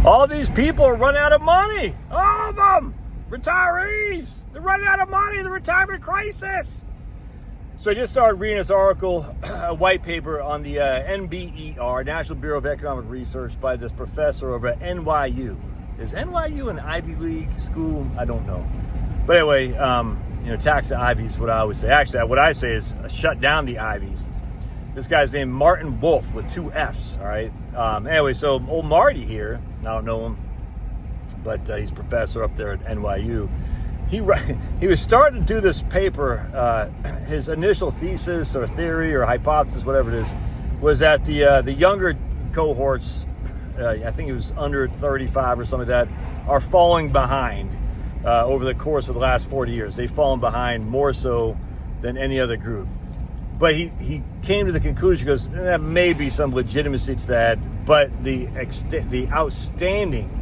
All these people are running out of money. All of them. Retirees. They're running out of money. The retirement crisis. So I just started reading this article, a white paper on the NBER, National Bureau of Economic Research, by this professor over at NYU. Is NYU an Ivy League school? I don't know. But anyway, tax the Ivies is what I always say. Actually, what I say is shut down the Ivies. This guy's named Martin Wolf with 2 F's, all right? Anyway, so old Marty here, I don't know him, but he's a professor up there at NYU. He was starting to do this paper. His initial thesis or theory or hypothesis, whatever it is, was that the younger cohorts, I think it was under 35 or something like that, are falling behind over the course of the last 40 years. They've fallen behind more so than any other group. But he came to the conclusion, goes, there may be some legitimacy to that, but the outstanding,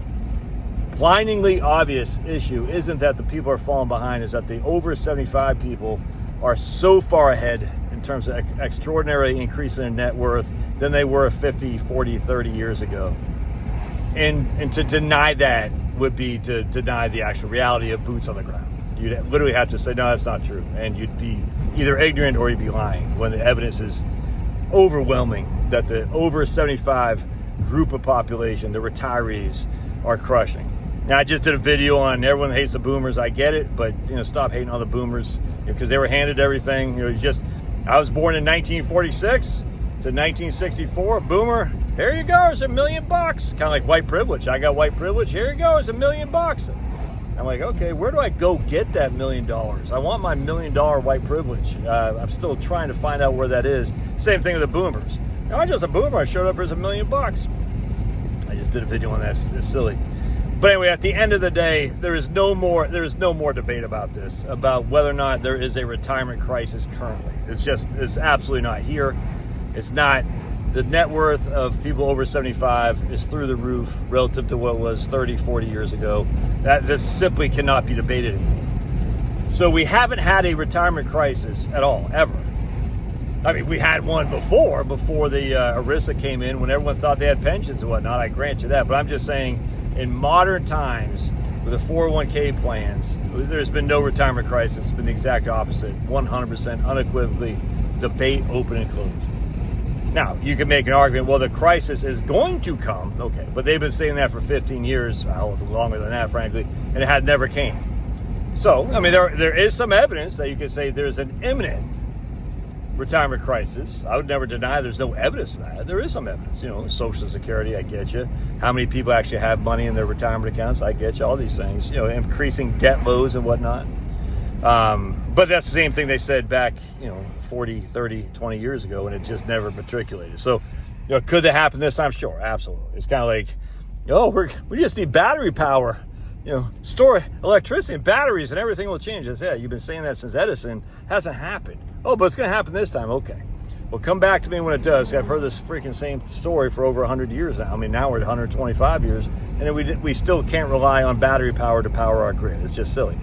blindingly obvious issue isn't that the people are falling behind, is that the over 75 people are so far ahead in terms of extraordinary increase in net worth than they were 50, 40, 30 years ago. And to deny that would be to deny the actual reality of boots on the ground. You'd literally have to say, no, that's not true. And you'd be either ignorant or you'd be lying when the evidence is overwhelming that the over 75 group of population, the retirees, are crushing. Now, I just did a video on everyone hates the boomers. I get it, but stop hating on the boomers because they were handed everything. I was born in 1946 to 1964. Boomer, here you go. It's $1 million. Kind of like white privilege. I got white privilege. Here you go. It's $1 million. I'm like, okay, where do I go get that $1 million? I want my $1 million white privilege. I'm still trying to find out where that is. Same thing with the boomers. I'm just a boomer. I showed up as $1 million. I just did a video on that. It's silly. But anyway, at the end of the day, there is no more debate about this, about whether or not there is a retirement crisis currently. It's absolutely not here. It's not. The net worth of people over 75 is through the roof relative to what it was 30, 40 years ago. This simply cannot be debated anymore. So we haven't had a retirement crisis at all, ever. I mean, we had one before the ERISA came in, when everyone thought they had pensions and whatnot. I grant you that. But I'm just saying, in modern times, with the 401k plans, there's been no retirement crisis. It's been the exact opposite. 100% unequivocally, debate open and closed. Now, you can make an argument, well, the crisis is going to come. Okay, but they've been saying that for 15 years, longer than that, frankly, and it had never came. So, I mean, there is some evidence that you could say there's an imminent retirement crisis. I would never deny there's no evidence for that. There is some evidence. Social Security, I get you. How many people actually have money in their retirement accounts? I get you. All these things. Increasing debt loads and whatnot. But that's the same thing they said back, 40, 30, 20 years ago, and it just never matriculated. So, could that happen this time? Sure, absolutely. It's kind of like, we just need battery power. Store electricity and batteries and everything will change. You've been saying that since Edison. Hasn't happened. Oh, but it's going to happen this time. Okay. Well, come back to me when it does. I've heard this freaking same story for over 100 years now. I mean, now we're at 125 years, and we still can't rely on battery power to power our grid. It's just silly.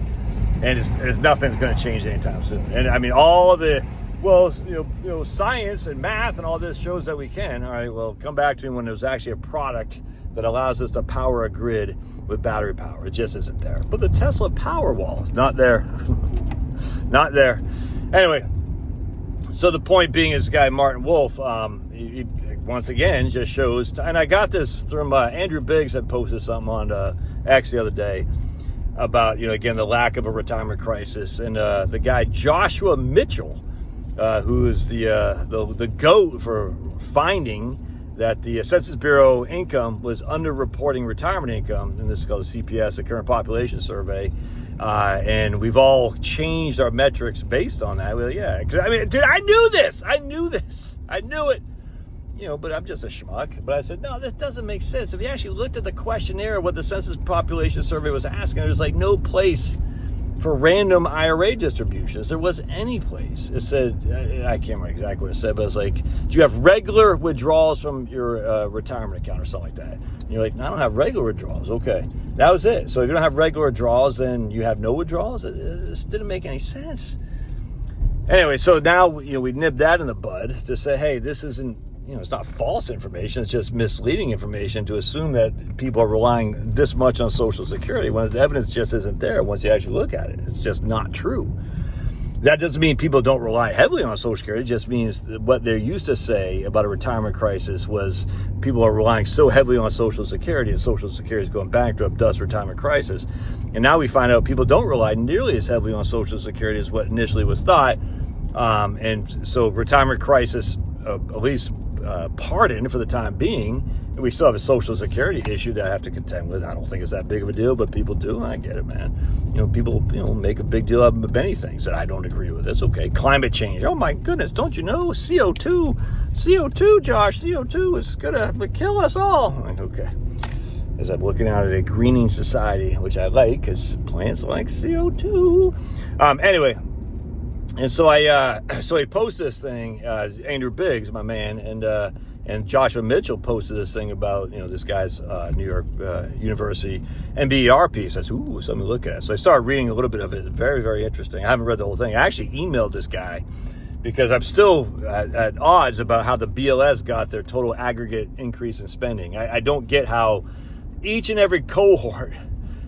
And nothing's going to change anytime soon. And I mean, all of the, science and math and all this shows that we can. All right, well, come back to me when there's actually a product that allows us to power a grid with battery power. It just isn't there. But the Tesla Powerwall is not there. Not there. Anyway, so the point being is this guy, Martin Wolf, he once again just shows, and I got this from Andrew Biggs had posted something on X the other day about, again, the lack of a retirement crisis. And the guy, Joshua Mitchell, who is the GOAT for finding that the Census Bureau income was underreporting retirement income, and this is called the CPS, the Current Population Survey, and we've all changed our metrics based on that. Well, yeah, I mean, dude, I knew this. I knew it. But I'm just a schmuck. But I said, no, this doesn't make sense. If you actually looked at the questionnaire, what the Census Population Survey was asking, there's like no place for random IRA distributions. There wasn't any place. It said, I can't remember exactly what it said, but it's like, do you have regular withdrawals from your retirement account or something like that? And you're like, no, I don't have regular withdrawals. Okay, that was it. So if you don't have regular withdrawals, then you have no withdrawals? This didn't make any sense. Anyway, so now we nibbed that in the bud to say, hey, this isn't it's not false information. It's just misleading information to assume that people are relying this much on Social Security when the evidence just isn't there once you actually look at it. It's just not true. That doesn't mean people don't rely heavily on Social Security. It just means that what they used to say about a retirement crisis was people are relying so heavily on Social Security and Social Security is going bankrupt, thus retirement crisis. And now we find out people don't rely nearly as heavily on Social Security as what initially was thought. And so retirement crisis, at least pardoned for the time being. And we still have a Social Security issue that I have to contend with. I don't think it's that big of a deal, but people do. I get it, man. People, make a big deal out of many things that I don't agree with. It's okay. Climate change. Oh my goodness. Don't you know? CO2, Josh, CO2 is going to kill us all. I'm like, okay. As I'm looking out at a greening society, which I like because plants like CO2. Anyway. And so I posted this thing, Andrew Biggs, my man, and Joshua Mitchell posted this thing about, this guy's New York University MBER piece. I said, ooh, something to look at. So I started reading a little bit of it. It's very, very interesting. I haven't read the whole thing. I actually emailed this guy because I'm still at odds about how the BLS got their total aggregate increase in spending. I don't get how each and every cohort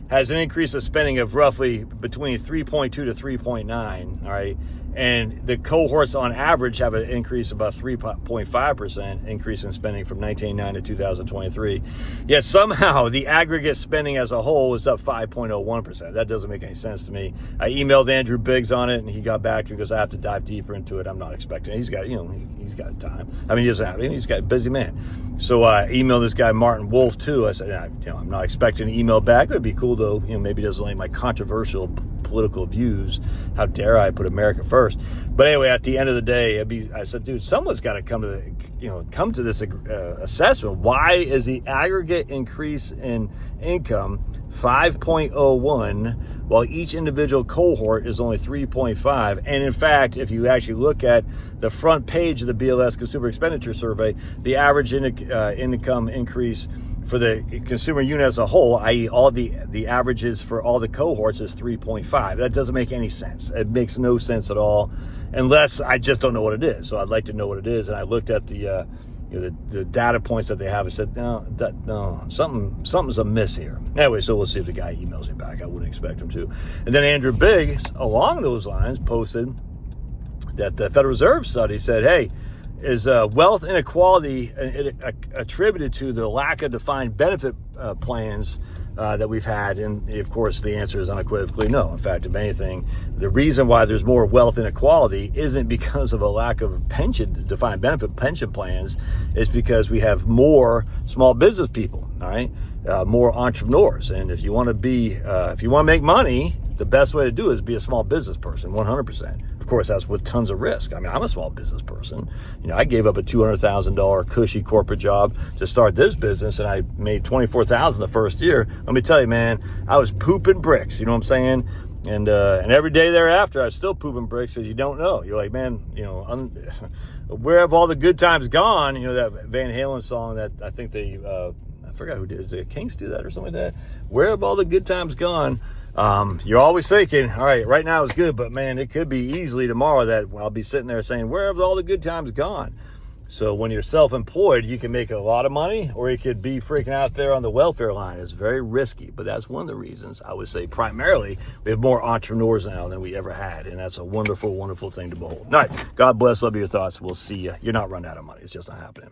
has an increase of spending of roughly between 3.2 to 3.9, all right? And the cohorts on average have an increase of about 3.5% increase in spending from 1989 to 2023. Yet somehow the aggregate spending as a whole is up 5.01%. That doesn't make any sense to me. I emailed Andrew Biggs on it, and he got back to me because I have to dive deeper into it. I'm not expecting it. He's got, he's got time. I mean, he doesn't have, he's got a busy man. So I emailed this guy, Martin Wolf, too. I said, I'm not expecting an email back. It would be cool, though. Maybe he doesn't like my controversial political views. How dare I put America first? But anyway, at the end of the day, I said, dude, someone's got to come to this assessment. Why is the aggregate increase in income 5.01 while each individual cohort is only 3.5? And in fact, if you actually look at the front page of the BLS Consumer Expenditure Survey, the average income increase for the consumer unit as a whole, i.e. all the averages for all the cohorts, is 3.5. That doesn't make any sense. It makes no sense at all, unless I just don't know what it is. So I'd like to know what it is. And I looked at the data points that they have and said, no, something's amiss here. Anyway, so we'll see if the guy emails me back. I wouldn't expect him to. And then Andrew Biggs, along those lines, posted that the Federal Reserve study said, hey, is wealth inequality attributed to the lack of defined benefit plans that we've had? And of course, the answer is unequivocally no. In fact, if anything, the reason why there's more wealth inequality isn't because of a lack of defined benefit pension plans. It's because we have more small business people, all right? More entrepreneurs. And if you want to make money, the best way to do it is be a small business person, 100%. Of course, that's with tons of risk. I mean, I'm a small business person. I gave up a $200,000 cushy corporate job to start this business, and I made $24,000 the first year. Let me tell you, man, I was pooping bricks. You know what I'm saying? And every day thereafter, I was still pooping bricks because you don't know. You're like, man, where have all the good times gone? That Van Halen song that I think I forgot who did it. Did the Kinks do that or something like that? Where have all the good times gone? You're always thinking, all right, right now is good, but man, it could be easily tomorrow that I'll be sitting there saying, where have all the good times gone? So when you're self-employed, you can make a lot of money, or you could be freaking out there on the welfare line. It's very risky, but that's one of the reasons I would say primarily we have more entrepreneurs now than we ever had, and that's a wonderful, wonderful thing to behold. All right, God bless, love your thoughts. We'll see you. You're not running out of money. It's just not happening.